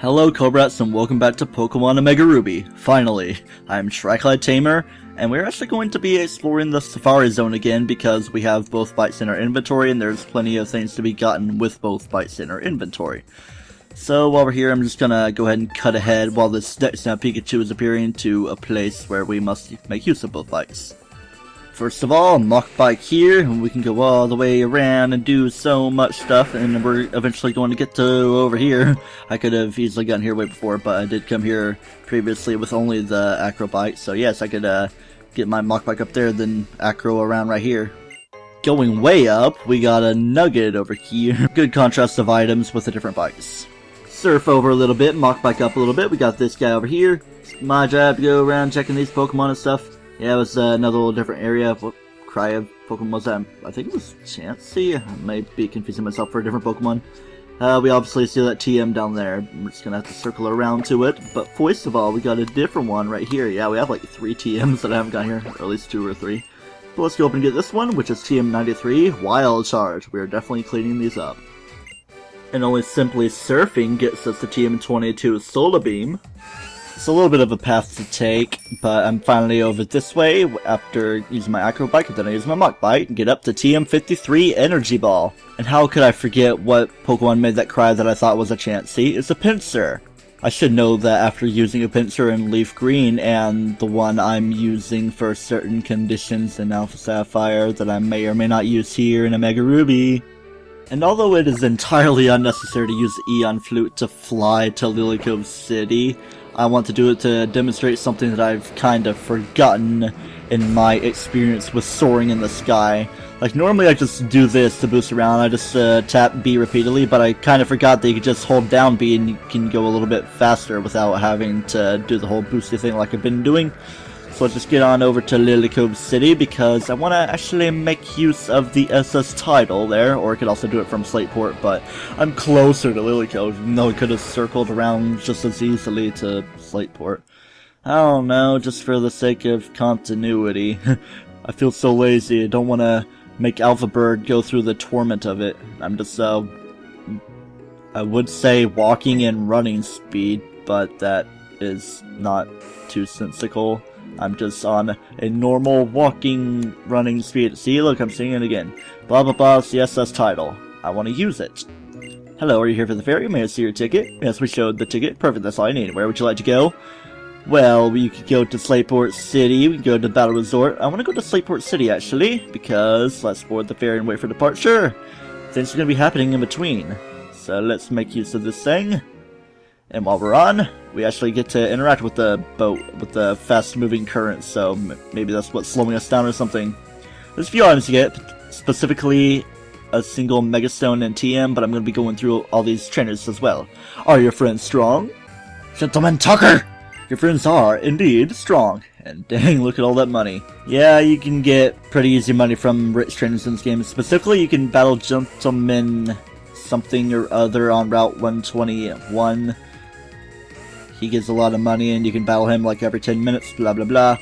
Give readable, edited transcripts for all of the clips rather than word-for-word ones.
Hello Cobrats and welcome back to Pokemon Omega Ruby. Finally, I'm TryclydeTamer, and we're actually going to be exploring the Safari Zone again because we have both bites in our inventory and there's plenty of things to be gotten with both bites in our inventory. So while we're here, I'm just gonna go ahead and cut ahead while this Dexna Pikachu is appearing to a place where we must make use of both bites. First of all, Mach Bike here, and we can go all the way around and do so much stuff, and we're eventually going to get to over here. I could have easily gotten here way before, but I did come here previously with only the Acro Bike, so yes, I could get my Mach Bike up there, then Acro around right here. Going way up, we got a Nugget over here. Good contrast of items with the different bikes. Surf over a little bit, Mach Bike up a little bit, we got this guy over here. It's my job to go around checking these Pokemon and stuff. Yeah, it was another little different area. What cry of Pokemon was that? I think it was Chansey. I might be confusing myself for a different Pokemon. We obviously see that TM down there. We're just gonna have to circle around to it. But first of all, we got a different one right here. Yeah, we have like 3 TMs that I haven't got here, or at least 2 or 3. But let's go up and get this one, which is TM93 Wild Charge. We are definitely cleaning these up. And only simply surfing gets us the TM22 Solar Beam. It's a little bit of a path to take, but I'm finally over this way after using my Acro Bike, and then I use my Mach Bike and get up to TM53 Energy Ball. And how could I forget what Pokemon made that cry that I thought was a Chansey? It's a Pinsir. I should know that after using a Pinsir in Leaf Green and the one I'm using for certain conditions in Alpha Sapphire that I may or may not use here in Omega Ruby. And although it is entirely unnecessary to use the Eon Flute to fly to Lilycove City, I want to do it to demonstrate something that I've kind of forgotten in my experience with soaring in the sky. Like, normally I just do this to boost around, I just tap B repeatedly, but I kind of forgot that you could just hold down B and you can go a little bit faster without having to do the whole boosty thing like I've been doing. So let's just get on over to Lilycove City because I want to actually make use of the SS Tidal there, or I could also do it from Slateport, but I'm closer to Lilycove, even though I could have circled around just as easily to Slateport. I don't know, just for the sake of continuity. I feel so lazy, I don't want to make Alpha Bird go through the torment of it. I'm just, I would say walking and running speed, but that is not too sensical. I'm just on a normal walking, running speed. See, look, I'm saying it again. Blah blah blah, CSS Tidal. I want to use it. Hello, are you here for the ferry? May I see your ticket? Yes, we showed the ticket. Perfect, that's all I need. Where would you like to go? Well, you could go to Slateport City, we can go to Battle Resort. I want to go to Slateport City, actually, because let's board the ferry and wait for departure. Things are going to be happening in between. So let's make use of this thing. And while we're on, we actually get to interact with the boat, with the fast-moving current, so maybe that's what's slowing us down or something. There's a few items to get, specifically a single Megastone and TM, but I'm going to be going through all these trainers as well. Are your friends strong? Gentleman Tucker! Your friends are, indeed, strong. And dang, look at all that money. Yeah, you can get pretty easy money from rich trainers in this game. Specifically, you can battle Gentleman something or other on Route 121. He gives a lot of money and you can battle him like every 10 minutes, blah blah blah.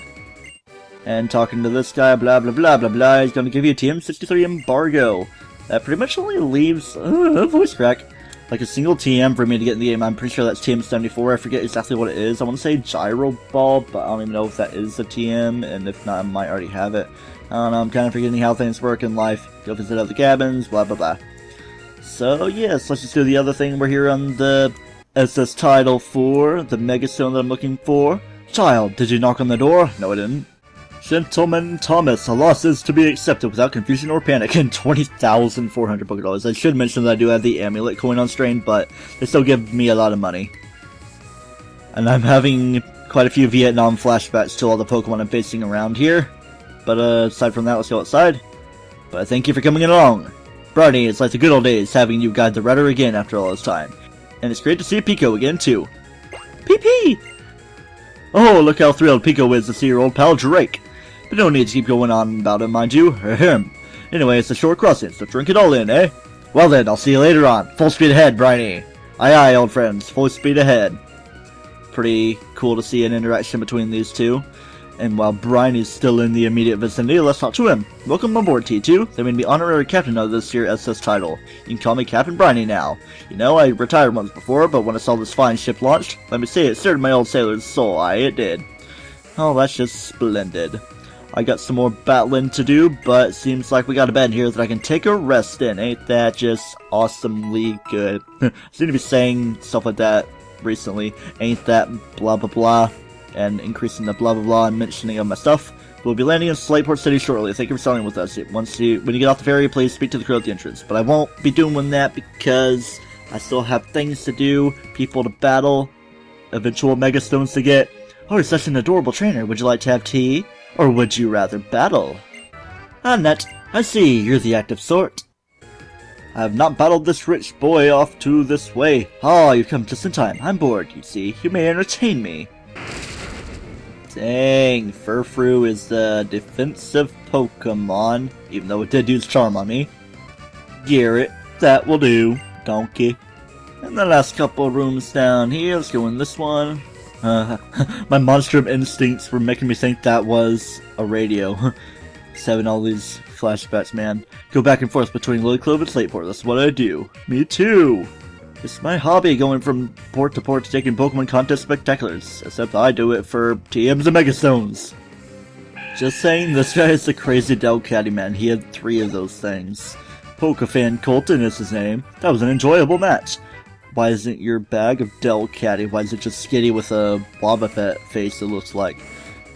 And talking to this guy, blah blah blah blah blah, he's gonna give you a TM63 embargo. That pretty much only leaves, voice crack, like a single TM for me to get in the game. I'm pretty sure that's TM74, I forget exactly what it is. I want to say Gyro Ball, but I don't even know if that is a TM, and if not, I might already have it. I don't know, I'm kind of forgetting how things work in life. Go visit other cabins, blah blah blah. So yes, let's just do the other thing. We're here on the SS Tidal for the Megastone that I'm looking for. Child, did you knock on the door? No, I didn't. Gentleman Thomas, a loss is to be accepted without confusion or panic, and 20,400 Pokédollars. I should mention that I do have the amulet coin on strain, but they still give me a lot of money. And I'm having quite a few Vietnam flashbacks to all the Pokemon I'm facing around here. But aside from that, let's go outside. But thank you for coming along. Barney, it's like the good old days having you guide the rudder again after all this time. And it's great to see Pico again, too. PP! Oh, look how thrilled Pico is to see your old pal Drake. But no need to keep going on about him, mind you. Ahem. Anyway, it's a short crossing, so drink it all in, eh? Well then, I'll see you later on. Full speed ahead, Briny. Aye aye, old friends. Full speed ahead. Pretty cool to see an interaction between these two. And while Briney's still in the immediate vicinity, let's talk to him. Welcome aboard, T2. They made me honorary captain of this here SS Tidal. You can call me Captain Briney now. You know, I retired once before, but when I saw this fine ship launched, let me say it stirred my old sailor's soul. Aye, it did. Oh, that's just splendid. I got some more battling to do, but seems like we got a bed here that I can take a rest in. Ain't that just awesomely good? I seem to be saying stuff like that recently. Ain't that blah blah blah, and increasing the blah blah blah and mentioning of my stuff. We'll be landing in Slateport City shortly. Thank you for selling with us. When you get off the ferry, please speak to the crew at the entrance. But I won't be doing that because I still have things to do, people to battle, eventual megastones to get. Oh, you're such an adorable trainer. Would you like to have tea? Or would you rather battle? Annette, I see, you're the active sort. I have not battled this rich boy off to this way. Ah, you've come just in time. I'm bored, you see. You may entertain me. Dang, Furfrou is the defensive Pokemon, even though it did use Charm on me. Garrett, that will do. Donkey. And the last couple rooms down here, let's go in this one. My monstrum instincts were making me think that was a radio. Just having all these flashbacks, man. Go back and forth between Lily Clove and Slateport, that's what I do. Me too! It's my hobby going from port to port taking Pokemon contest spectaculars, except I do it for TMs and Megastones. Just saying, this guy is a crazy Delcatty, man. He had 3 of those things. Pokefan Colton is his name. That was an enjoyable match. Why isn't your bag of Delcatty? Why is it just Skitty with a Boba Fett face it looks like?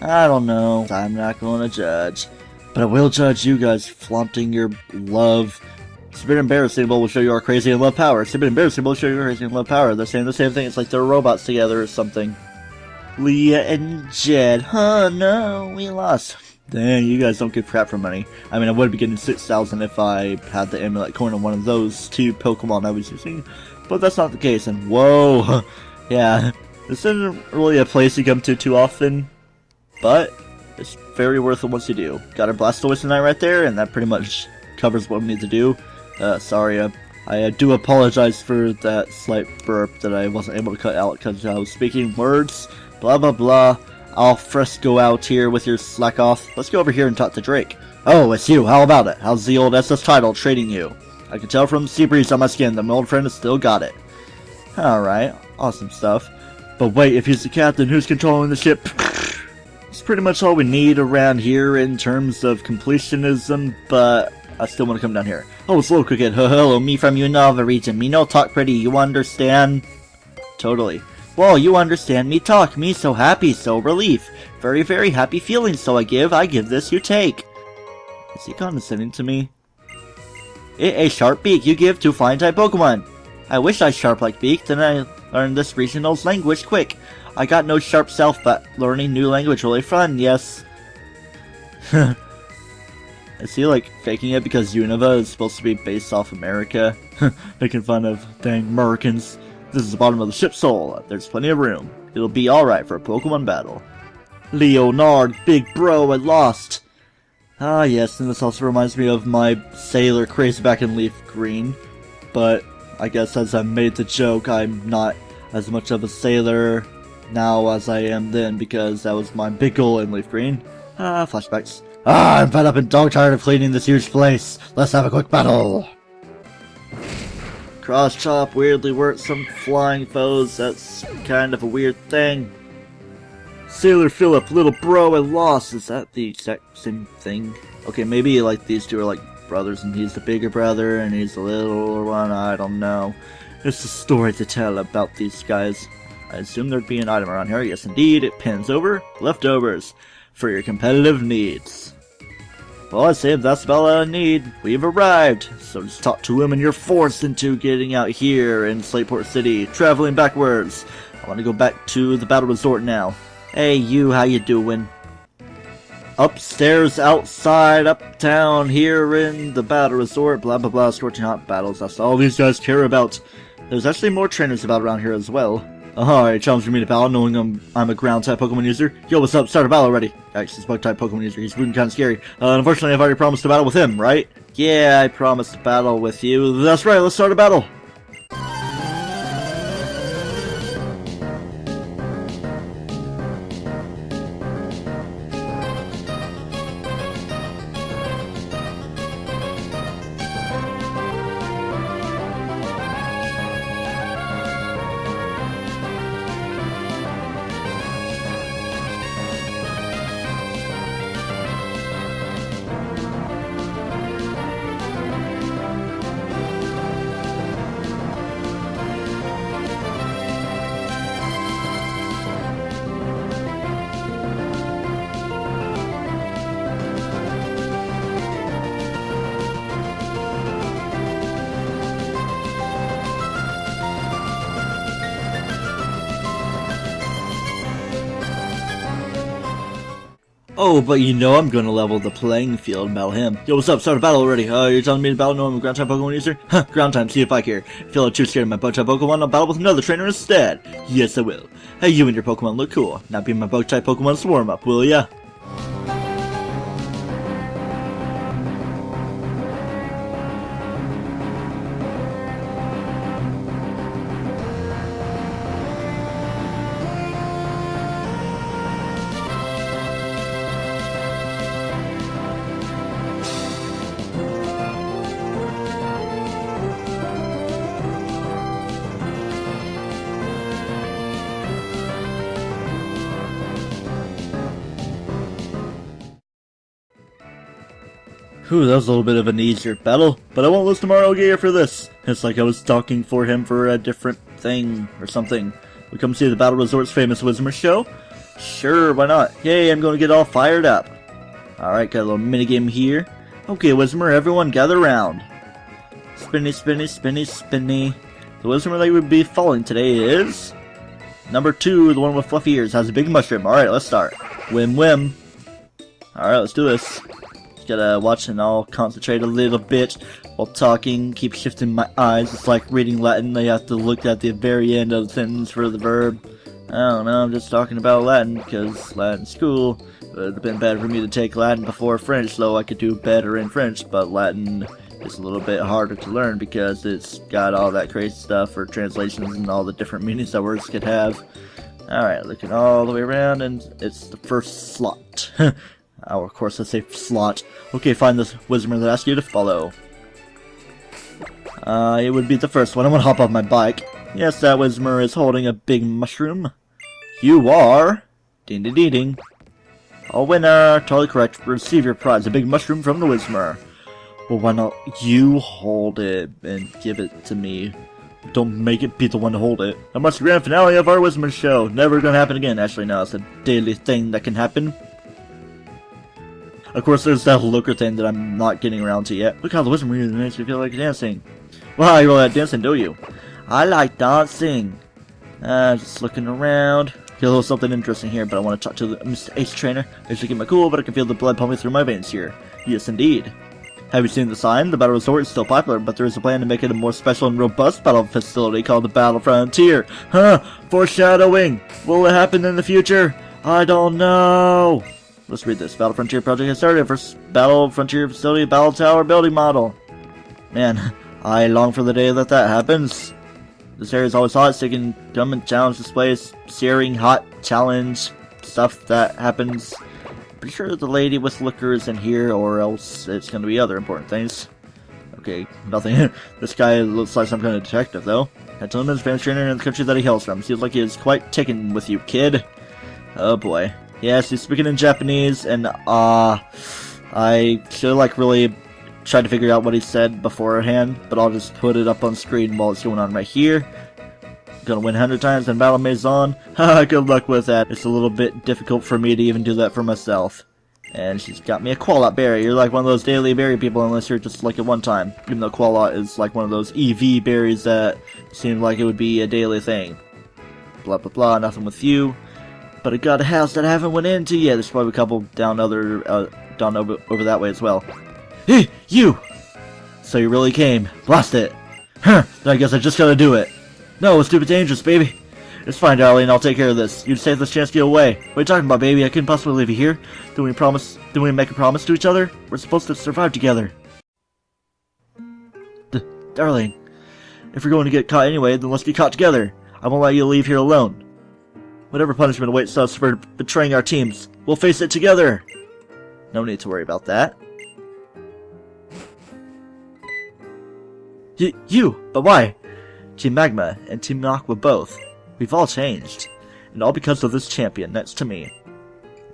I don't know. I'm not going to judge. But I will judge you guys flaunting your love. It's a bit embarrassing, but we'll show you our crazy and love power. It's a bit embarrassing, but we'll show you our crazy and love power. They're saying the same thing. It's like they're robots together or something. Leah and Jed. Oh no, we lost. Dang, you guys don't give crap for money. I mean, I would be getting 6,000 if I had the amulet coin on one of those 2 Pokemon I was using. But that's not the case, and whoa, yeah, this isn't really a place you come to too often, but it's very worth it once you do. Got our Blastoise tonight right there, and that pretty much covers what we need to do. Sorry, I do apologize for that slight burp that I wasn't able to cut out because I was speaking words, blah blah blah. Al fresco out here with your slack off. Let's go over here and talk to Drake. Oh, it's you, how about it? How's the old SS Tidal treating you? I can tell from the sea breeze on my skin that my old friend has still got it. Alright, awesome stuff. But wait, if he's the captain, who's controlling the ship? It's pretty much all we need around here in terms of completionism, but I still want to come down here. Oh, slow cricket, hello, me from Unova region. Me no talk pretty, you understand? Totally. Whoa, you understand me talk, me so happy, so relief. Very, very happy feeling, so I give this, you take. Is he condescending to me? A sharp beak you give to flying type Pokemon. I wish I sharp like beak, then I learned this regional's language quick. I got no sharp self, but learning new language really fun, yes. Is he like faking it because Unova is supposed to be based off America? Making fun of dang Americans. This is the bottom of the ship's soul. There's plenty of room. It'll be alright for a Pokemon battle. Leonard, big bro, I lost. Ah yes, and this also reminds me of my sailor craze back in Leaf Green. But I guess as I made the joke, I'm not as much of a sailor now as I am then because that was my big goal in Leaf Green. Ah, flashbacks. Ah, I'm fed up and dog tired of cleaning this huge place. Let's have a quick battle. Cross chop weirdly works some flying foes. That's kind of a weird thing. Sailor Philip, little bro, I lost. Is that the exact same thing? Okay, maybe like these two are like brothers and he's the bigger brother and he's the littler one. I don't know. It's a story to tell about these guys. I assume there'd be an item around here. Yes, indeed. It pins over leftovers for your competitive needs. Well, I'd say that's about all I need. We've arrived. So just talk to him and you're forced into getting out here in Slateport City, traveling backwards. I want to go back to the Battle Resort now. Hey you, how you doing? Upstairs, outside, uptown, here in the Battle Resort, blah blah blah, scorching hot battles, that's all these guys care about. There's actually more trainers about around here as well. Alright, challenging me to battle, knowing I'm a ground type Pokemon user. Yo, what's up? Start a battle already. Actually, this bug type Pokemon user, he's really kind of scary. Unfortunately, I've already promised to battle with him, right? Yeah, I promised to battle with you. That's right, let's start a battle. Oh, but you know I'm gonna level the playing field and battle him. Yo, what's up? Start a battle already. You're telling me to battle no I'm a ground type Pokemon user? Huh, ground type, see if I care. Feel too scared of my bug type Pokemon, I'll battle with another trainer instead. Yes, I will. Hey, you and your Pokemon look cool. Now be my bug type Pokemon swarm up, will ya? Whew, that was a little bit of an easier battle, but I won't lose to Mario Gear for this. It's like I was talking for him for a different thing or something. We come see the Battle Resort's famous Wizmer show? Sure, why not? Yay, I'm going to get all fired up. Alright, got a little minigame here. Okay, Wizmer, everyone gather around. Spinny, spinny, spinny, spinny. The Wizmer that would be falling today is... number 2, the one with fluffy ears, has a big mushroom. Alright, let's start. Whim, whim. Alright, let's do this. Gotta watch and I'll concentrate a little bit while talking, keep shifting my eyes. It's like reading Latin, they have to look at the very end of the sentence for the verb. I don't know, I'm just talking about Latin because Latin school. It would have been better for me to take Latin before French, though I could do better in French, but Latin is a little bit harder to learn because it's got all that crazy stuff for translations and all the different meanings that words could have. Alright, looking all the way around, and it's the first slot. Oh, of course, I say slot. Okay, find this Wizmer that asked you to follow. It would be the first one. I'm gonna hop off my bike. Yes, that Wizmer is holding a big mushroom. You are... ding ding ding ding. Oh, winner! Totally correct. Receive your prize, a big mushroom from the Wizmer. Well, why not you hold it and give it to me? Don't make it be the one to hold it. That must be the grand finale of our Wizmer show. Never gonna happen again. Actually, no, it's a daily thing that can happen. Of course, there's that looker thing that I'm not getting around to yet. Look how the Wizard really makes me feel like dancing. Well, you really like dancing, do you? I like dancing. Just looking around. Get a little something interesting here, but I want to talk to the Mr. Ace Trainer. I should get my cool, but I can feel the blood pumping through my veins here. Yes, indeed. Have you seen the sign? The Battle Resort is still popular, but there is a plan to make it a more special and robust battle facility called the Battle Frontier. Huh? Foreshadowing. Will it happen in the future? I don't know. Let's read this. Battle Frontier project has started. First Battle Frontier facility Battle Tower building model. Man, I long for the day that happens. This area is always hot, so you can come and challenge displays, searing hot challenge stuff that happens. Pretty sure the lady with liquor is in here, or else it's gonna be other important things. Okay, nothing. This guy looks like some kind of detective, though. I told him his famous trainer in the country that he hails from. Seems like he is quite taken with you, kid. Oh boy. Yes, he's speaking in Japanese, and I should like really tried to figure out what he said beforehand, but I'll just put it up on screen while it's going on right here. Gonna win 100 times in Battle Maison. Haha, good luck with that. It's a little bit difficult for me to even do that for myself. And she's got me a Qualot berry. You're like one of those daily berry people unless you're just like at one time. Even though Qualot is like one of those EV berries that seem like it would be a daily thing. Blah blah blah, nothing with you. But I got a house that I haven't went into yet. There's probably a couple down over that way as well. Hey, you! So you really came. Blast it. Huh, then I guess I just gotta do it. No, it's stupid dangerous, baby. It's fine, darling, I'll take care of this. You just take this chance to get away. What are you talking about, baby? I couldn't possibly leave you here. Did we make a promise to each other? We're supposed to survive together. Darling, if you're going to get caught anyway, then let's get caught together. I won't let you leave here alone. Whatever punishment awaits us for betraying our teams, we'll face it together. No need to worry about that. But why? Team Magma and Team Aqua both. We've all changed. And all because of this champion next to me.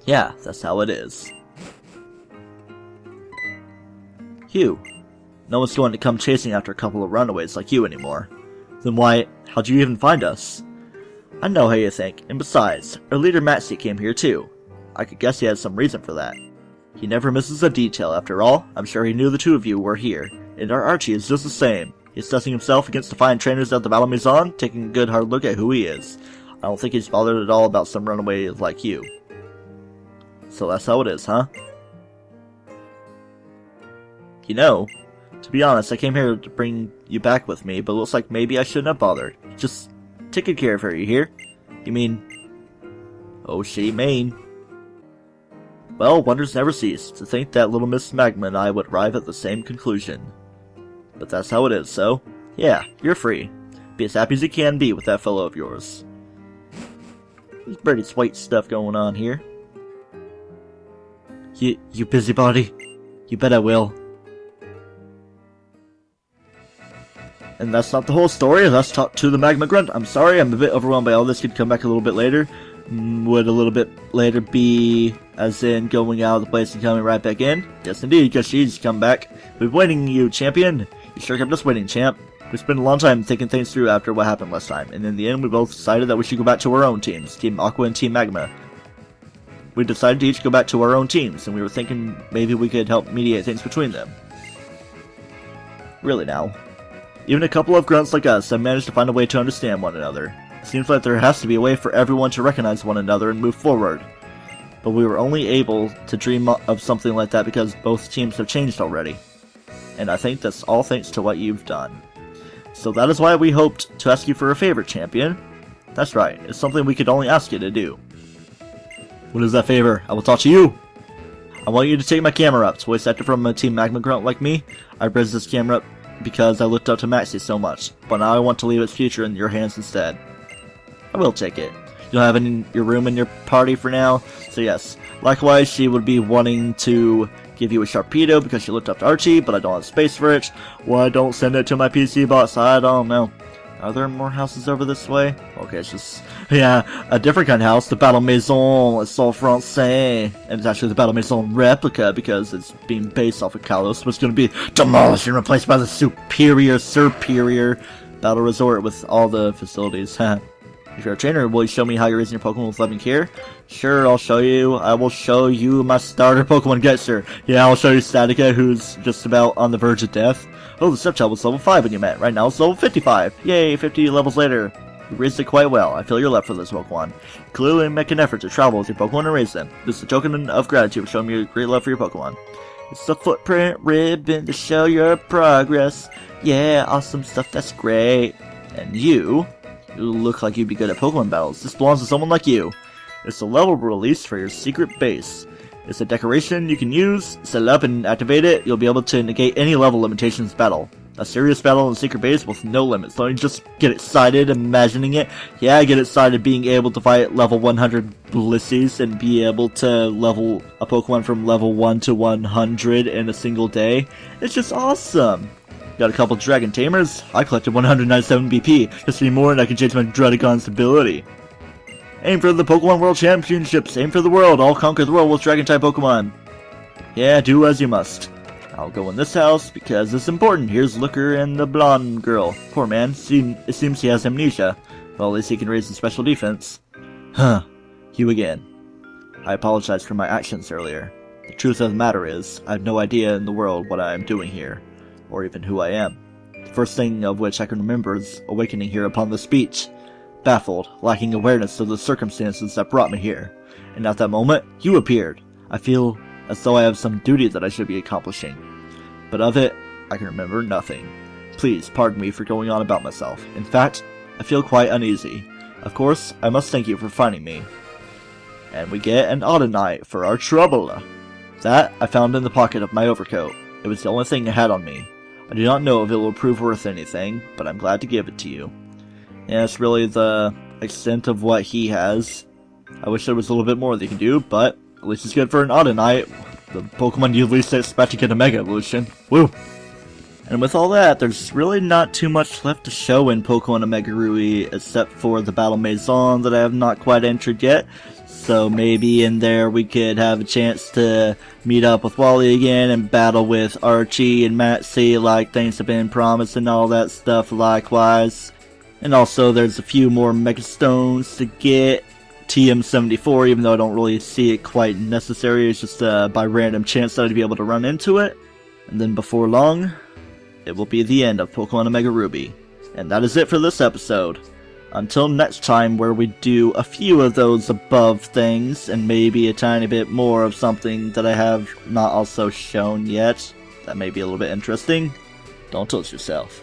Yeah, that's how it is. Hugh. No one's going to come chasing after a couple of runaways like you anymore. Then how'd you even find us? I know how you think, and besides, our leader Maxie came here too. I could guess he has some reason for that. He never misses a detail after all. I'm sure he knew the two of you were here. And our Archie is just the same. He's testing himself against the fine trainers at the Battle Maison, taking a good hard look at who he is. I don't think he's bothered at all about some runaway like you. So that's how it is, huh? You know, to be honest, I came here to bring you back with me, but it looks like maybe I shouldn't have bothered. Just take good care of her, you hear? You mean... Oh, she mean. Well, wonders never cease. To think that little Miss Magma and I would arrive at the same conclusion. But that's how it is, so... Yeah, you're free. Be as happy as you can be with that fellow of yours. There's pretty sweet stuff going on here. You busybody? You bet I will. And that's not the whole story. Let's talk to the Magma Grunt. I'm sorry, I'm a bit overwhelmed by all this. Could come back a little bit later. Would a little bit later be as in going out of the place and coming right back in? Yes, indeed, because she's come back. We've been waiting, you champion. You sure kept us waiting, champ. We spent a long time thinking things through after what happened last time, and in the end we both decided that we should go back to our own teams, Team Aqua and Team Magma. We decided to each go back to our own teams, and we were thinking maybe we could help mediate things between them. Really now. Even a couple of grunts like us have managed to find a way to understand one another. It seems like there has to be a way for everyone to recognize one another and move forward. But we were only able to dream of something like that because both teams have changed already. And I think that's all thanks to what you've done. So that is why we hoped to ask you for a favor, champion. That's right, it's something we could only ask you to do. What is that favor? I will talk to you! I want you to take my camera up. Voice actor from a Team Magma grunt like me. I raised this camera up because I looked up to Maxie so much, but now I want to leave its future in your hands instead. I will take it. You'll have it in your room in your party for now, so yes. Likewise, she would be wanting to give you a Sharpedo because she looked up to Archie, but I don't have space for it. Why don't send it to my PC box? I don't know. Are there more houses over this way? Okay, it's just... Yeah, a different kind of house. The Battle Maison. It's all Francais. And it's actually the Battle Maison replica because it's being based off of Kalos. But it's going to be demolished and replaced by the superior Battle Resort with all the facilities. If you're a trainer, will you show me how you're raising your Pokemon with loving care? Sure, I'll show you. I will show you my starter Pokemon Getster. Yeah, I'll show you Statica, who's just about on the verge of death. Oh, the Stepchild was level 5 when you met. Right now it's level 55. Yay, 50 levels later. You raised it quite well. I feel your love for this Pokemon. Clearly make an effort to travel with your Pokemon and raise them. This is a token of gratitude for showing me your great love for your Pokemon. It's a footprint ribbon to show your progress. Yeah, awesome stuff, that's great. And you look like you'd be good at Pokemon battles. This belongs to someone like you. It's a level release for your secret base. It's a decoration you can use, set it up and activate it. You'll be able to negate any level limitations battle. A serious battle in the secret base with no limits. Don't you just get excited imagining it? Yeah, I get excited being able to fight level 100 Blissey's and be able to level a Pokemon from level 1 to 100 in a single day. It's just awesome. Got a couple Dragon Tamers. I collected 197 BP. Just need more and I can change my Druddigon's ability. Aim for the Pokemon World Championships. Aim for the world. I'll conquer the world with Dragon-type Pokemon. Yeah, do as you must. I'll go in this house because it's important. Here's Looker and the blonde girl. Poor man. It seems he has amnesia. Well, at least he can raise his special defense. Huh. You again. I apologize for my actions earlier. The truth of the matter is, I have no idea in the world what I am doing here, or even who I am. The first thing of which I can remember is awakening here upon the speech. Baffled, lacking awareness of the circumstances that brought me here. And at that moment, you appeared. I feel as though I have some duty that I should be accomplishing. But of it, I can remember nothing. Please pardon me for going on about myself. In fact, I feel quite uneasy. Of course, I must thank you for finding me. And we get an Audinite for our trouble. That I found in the pocket of my overcoat. It was the only thing I had on me. I do not know if it will prove worth anything, but I'm glad to give it to you. Yeah, it's really the extent of what he has. I wish there was a little bit more they can do, but at least it's good for an Audinite. The Pokemon you least expect to get a Mega Evolution. Woo! And with all that, there's really not too much left to show in Pokemon Omega Ruby, except for the Battle Maison that I have not quite entered yet. So maybe in there we could have a chance to meet up with Wally again and battle with Archie and Maxie like things have been promised and all that stuff likewise. And also there's a few more Mega Stones to get. TM74, even though I don't really see it quite necessary, it's just by random chance that I'd be able to run into it. And then before long, it will be the end of Pokemon Omega Ruby. And that is it for this episode. Until next time, where we do a few of those above things, and maybe a tiny bit more of something that I have not also shown yet, that may be a little bit interesting. Don't touch yourself.